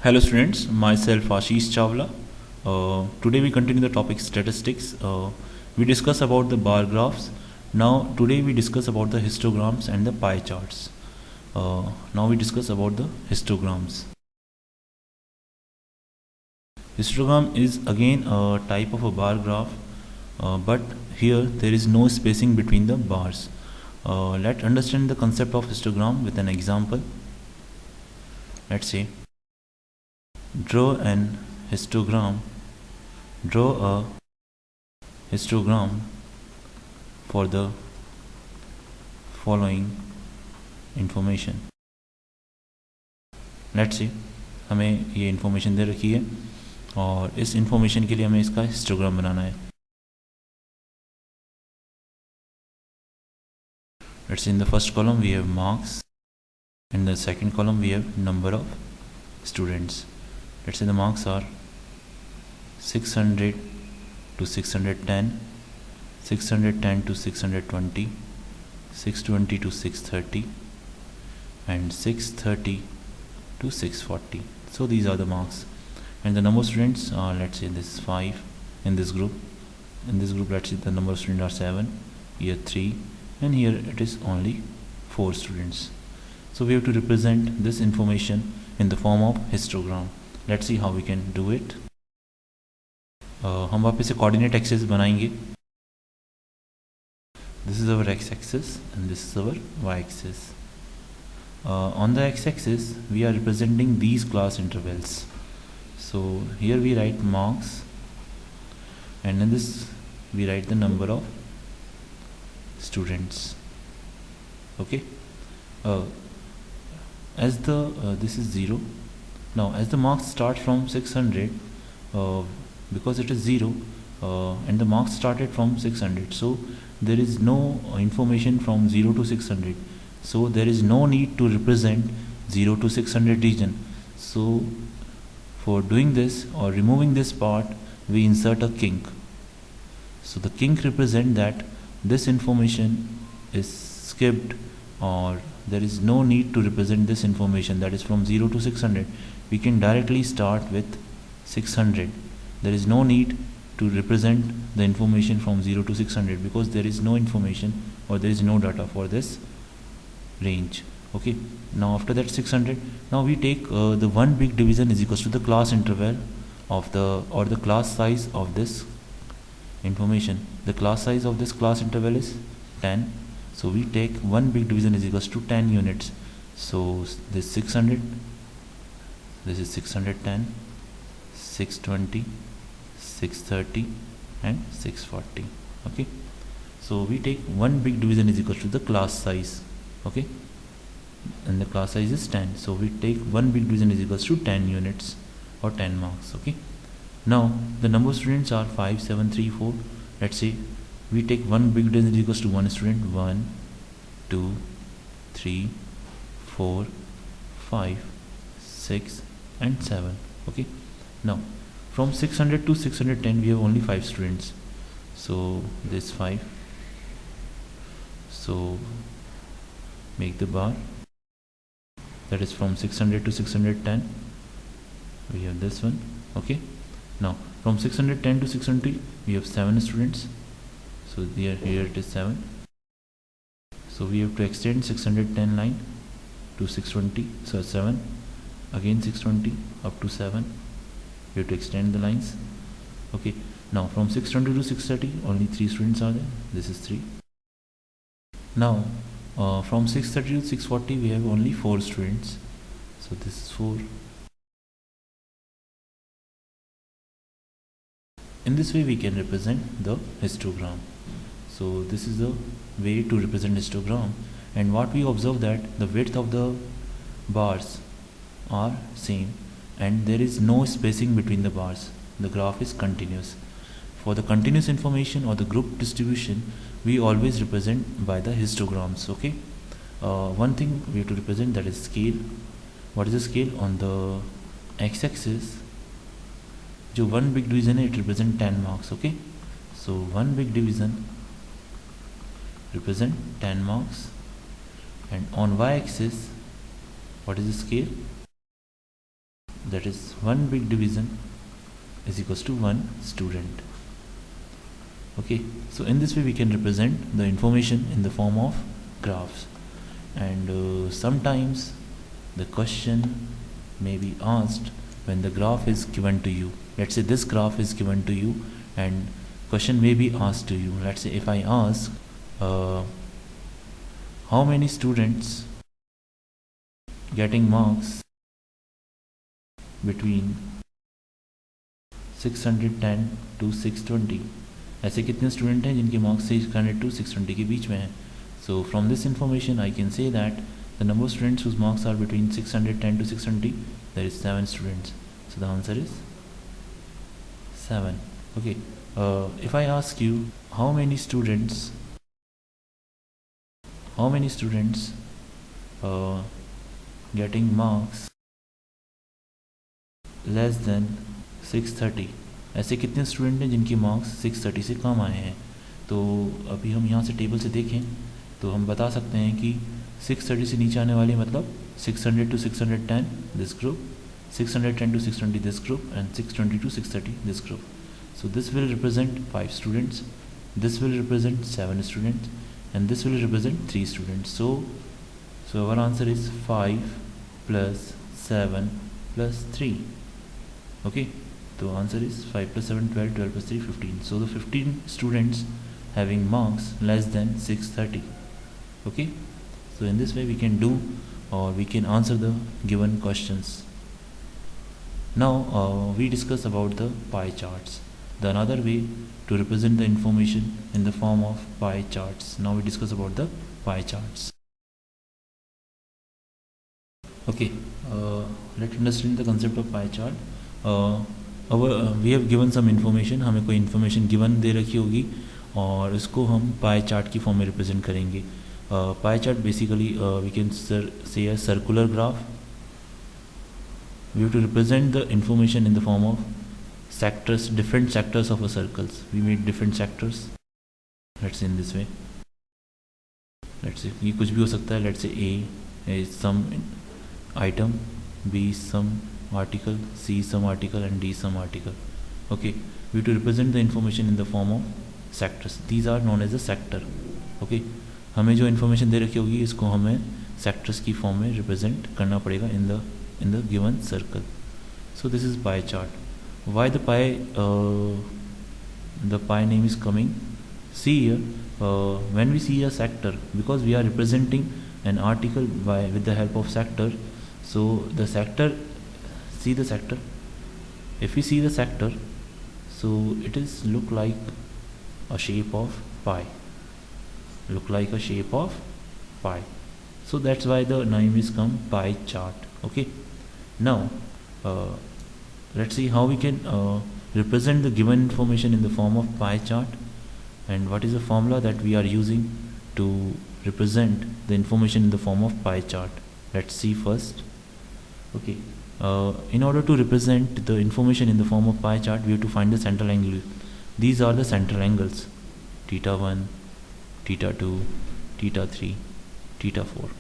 Hello students, myself Ashish Chawla. Today we continue the topic statistics. We discuss about the bar graphs. Now today we discuss about the histograms and the pie charts. Now we discuss about the histograms. Histogram is again a type of a bar graph, but here there is no spacing between the bars. Let's understand the concept of histogram with an example. Let's say draw an histogram. Draw a histogram for the following information. Let's see हमें ये information दे रखी है और इस information के लिए हमें इसका हिस्टोग्राम बनाना है. Let's see in the first column we have marks, in the second column we have number of students. Let's say the marks are 600 to 610, 610 to 620, 620 to 630, and 630 to 640. So these are the marks, and the number of students are, let's say this is 5 in this group. In this group, let's say the number of students are 7, here 3, and here it is only 4 students. So we have to represent this information in the form of histogram. Let's see how we can do it. हम वापस से coordinate axis बनाएंगे. This is our x-axis and this is our y-axis. On the x-axis we are representing these class intervals. So here we write marks, and in this we write the number of students. Okay. As the this is 0. Now as the marks start from 600, because it is 0, and the marks started from 600, so there is no information from 0 to 600, so there is no need to represent 0 to 600 region. So for doing this or removing this part, we insert a kink. So the kink represent that this information is skipped, or there is no need to represent this information that is from 0 to 600. We can directly start with 600. There is no need to represent the information from 0 to 600 because there is no information or there is no data for this range. Okay, now after that 600, now we take the one big division is equals to the class interval of the class size of this information. The class size of this class interval is 10. So we take one big division is equals to 10 units. So this 600, this is 610, 620, 630, and 640. Okay. So we take one big division is equals to the class size. Okay. And the class size is 10. So we take one big division is equals to 10 units or 10 marks. Okay. Now the number of students are 5, 7, 3, 4. Let's say we take one big division is equals to one student. 1, 2, 3, 4, 5, 6, and 7. Okay. Now from 600 to 610 we have only 5 students. So this 5. So make the bar. That is from 600 to 610. We have this one. Okay. Now from 610 to 620 we have 7 students. So here it is 7. So we have to extend 610 line to 620. So 7, again 620 up to 7. We have to extend the lines. Okay. Now from 620 to 630 only 3 students are there. This is 3. Now from 630 to 640 we have only 4 students. So this is 4. In this way we can represent the histogram. So this is the way to represent histogram, and what we observe that the width of the bars are same and there is no spacing between the bars. The graph is continuous. For the continuous information or the group distribution, we always represent by the histograms. Okay. One thing we have to represent, that is scale. What is the scale? On the x-axis जो one big division है, it represent 10 marks. Okay. So one big division represent 10 marks, and on y-axis what is the scale? that is one big division is equals to one student. Okay, so in this way we can represent the information in the form of graphs. And sometimes the question may be asked when the graph is given to you. Let's say this graph is given to you and question may be asked to you. Let's say if I ask how many students getting marks between 610 to 620, ऐसे कितने student हैं जिनके marks 600 to 620 के बीच में हैं. So from this information I can say that the number of students whose marks are between 610 to 620, there is 7 students. So the answer is 7. Okay, if I ask you how many students getting marks less than 630, ऐसे कितने student हैं जिनके marks 630 से कम आए हैं. तो अभी हम यहाँ से टेबल से देखें तो हम बता सकते हैं कि 630 से नीचे आने वाले मतलब 600 to 610 this group, 610 to 620 this group, and 620 to 630 this group. So this will represent 5 students, this will represent 7 students, and this will represent 3 students. So our answer is 5 plus 7 plus 3. Okay, so answer is 5 plus 7 12, 12 plus 3 15. So the 15 students having marks less than 630. Okay, so in this way we can do or we can answer the given questions. Now we discuss about the pie charts, the another way to represent the information in the form of pie charts. Now we discuss about the pie charts. Okay, let's understand the concept of pie chart. We have given some information, हमें कोई information given दे रखी होगी और इसको हम pie chart की form में represent करेंगे. Pie chart basically we can say a circular graph. We have to represent the information in the form of sectors, different sectors of a circles. We made different sectors. Let's say in this way. Let's say ये कुछ भी हो सकता है. Let's say A is some item, B is some article, C is some article, and D is some article. Okay, we have to represent the information in the form of sectors. These are known as a sector. Okay, हमें जो information दे रखी होगी इसको हमें sectors की form में represent करना पड़ेगा in the given circle. So this is pie chart. Why the pie name is coming. See here, when we see a sector, because we are representing an article with the help of sector. So the sector, see the sector, if we see the sector, so it is look like a shape of pie, so that's why the name is come pie chart. Okay, now let's see how we can represent the given information in the form of pie chart, and what is the formula that we are using to represent the information in the form of pie chart. Let's see first. Okay, in order to represent the information in the form of pie chart, we have to find the central angle. These are the central angles: theta 1, theta 2, theta 3, theta 4.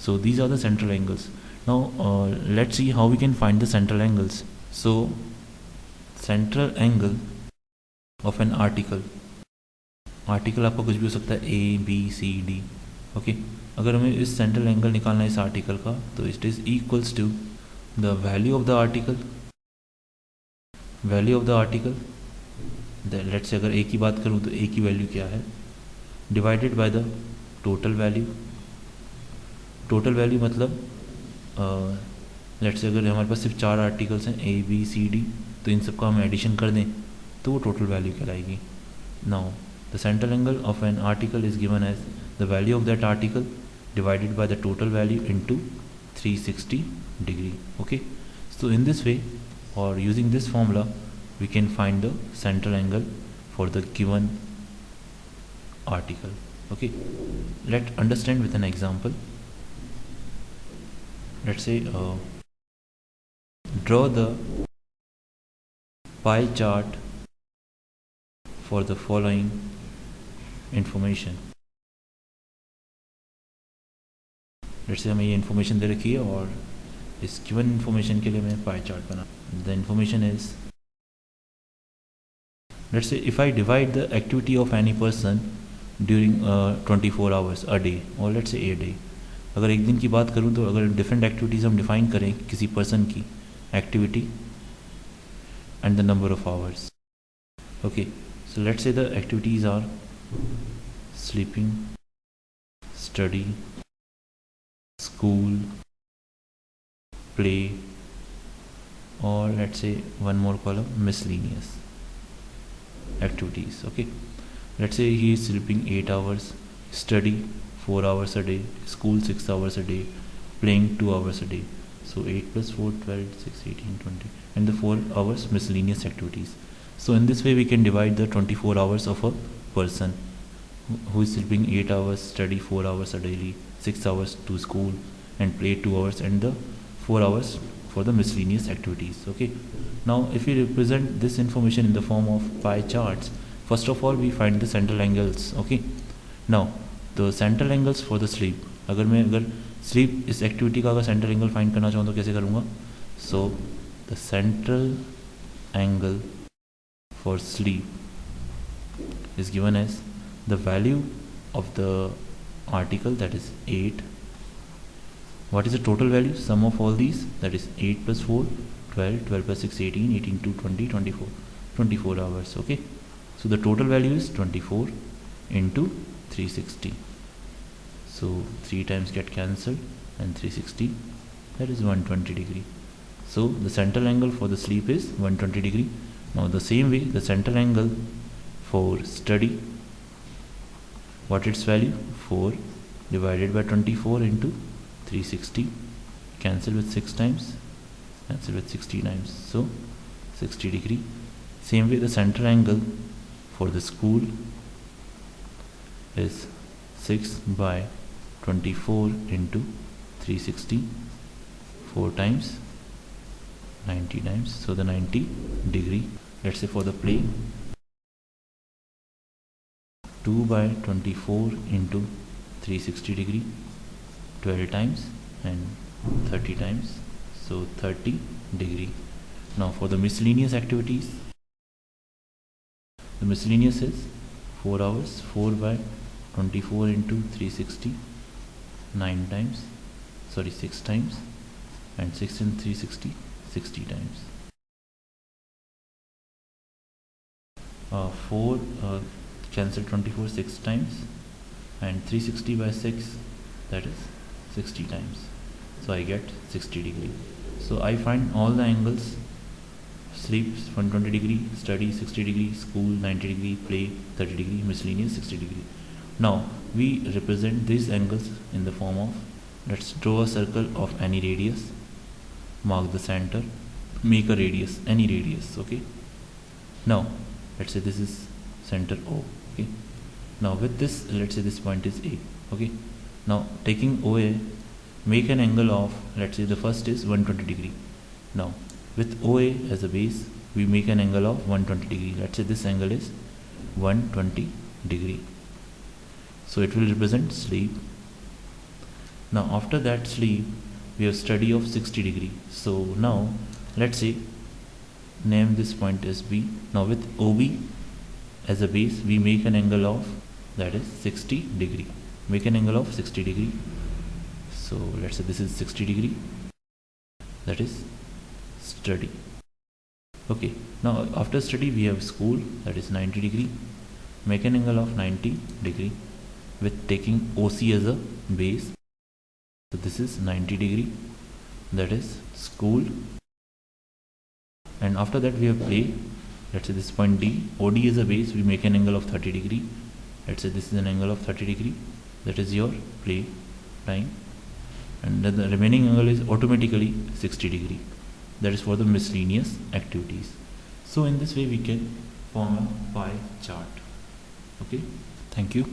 So these are the central angles. Now let's see how we can find the central angles. So central angle of an article आपका कुछ भी हो सकता है, A, B, C, D. Okay, अगर हमें इस central angle निकालना है इस आर्टिकल का, तो it is equals to the value of the article, let's say अगर A की बात करूँ तो A की वैल्यू क्या है, divided by the total value. मतलब लेट्स से अगर हमारे पास सिर्फ 4 आर्टिकल्स हैं A, B, C, D, तो इन सबका हम एडिशन कर दें तो वो टोटल वैल्यू कहलाएगी. Now the central angle of an article is given as the value of that article divided by the total value into 360 degree. Okay, so in this way or using this formula we can find the central angle for the given article. Okay, let's understand with an example. Let's say draw the pie chart for the following information. Let's say हमें ये information दे रखी है और इस given information के लिए मैं pie chart बना. The information is, let's say if I divide the activity of any person during 24 hours a day, or let's say a day. अगर एक दिन की बात करूँ तो अगर डिफरेंट एक्टिविटीज़ हम डिफाइन करें किसी पर्सन की activity and the number of hours. Okay, so let's say the activities are sleeping, study, school, play, or let's say one more column, miscellaneous activities. Okay, let's say he is sleeping 8 hours, study 4 hours a day, school 6 hours a day, playing 2 hours a day. So 8 plus 4, 12, 6, 18, 20, and the 4 hours miscellaneous activities. So in this way we can divide the 24 hours of a person who is sleeping 8 hours, study 4 hours a daily, 6 hours to school and play 2 hours, and the 4 hours for the miscellaneous activities. Okay, now if we represent this information in the form of pie charts, first of all we find the central angles. Okay, now the central angles for the sleep, अगर sleep इस activity का अगर central angle find करना चाहूँ तो कैसे करूँगा? So the central angle for sleep is given as the value of the article, that is 8. What is the total value? Sum of all these, that is 8 plus 4, 12, 12 plus 6, 18, 18 to 20, 24, 24 hours. Okay, so the total value is 24 into 360. So 3 times get cancelled and 360, that is 120 degree. So the central angle for the sleep is 120 degree. Now the same way the central angle for study, what its value? 4 divided by 24 into 360, cancel with 6 times, cancel with 60 times, so 60 degree. Same way the central angle for the school is 6 by 24 into 360, 4 times, 90 times, so the 90 degree. Let's say for the play, 2 by 24 into 360 degree, 12 times and 30 times, so 30 degree. Now for the miscellaneous activities, the miscellaneous is 4 hours, 4 by 24 into 360, 9 times, sorry 6 times, and 6 in 360, 60 times. 4 cancel 24 6 times, and 360 by 6, that is 60 times, so I get 60 degree. So I find all the angles: sleep 120 degree, study 60 degree, school 90 degree, play 30 degree, miscellaneous 60 degree. Now we represent these angles in the form of, let's draw a circle of any radius, mark the center, make a radius, any radius. Okay, now let's say this is center O. Okay, now with this, let's say this point is A. Okay, now taking OA, make an angle of, let's say the first is 120 degree. Now with OA as a base, we make an angle of 120 degree. Let's say this angle is 120 degree, so it will represent sleep. Now after that sleep, we have study of 60 degree. So now let's say name this point as B. Now with OB as a base, we make an angle of, that is 60 degree. Make an angle of 60 degree. So let's say this is 60 degree, that is study. Okay, now after study we have school, that is 90 degree. Make an angle of 90 degree with taking OC as a base. So this is 90 degree, that is school. And after that we have play. Let's say this point D, OD is a base, we make an angle of 30 degree. Let's say this is an angle of 30 degree, that is your play time. And then the remaining angle is automatically 60 degree, that is for the miscellaneous activities. So in this way we can form a pie chart. Okay, thank you.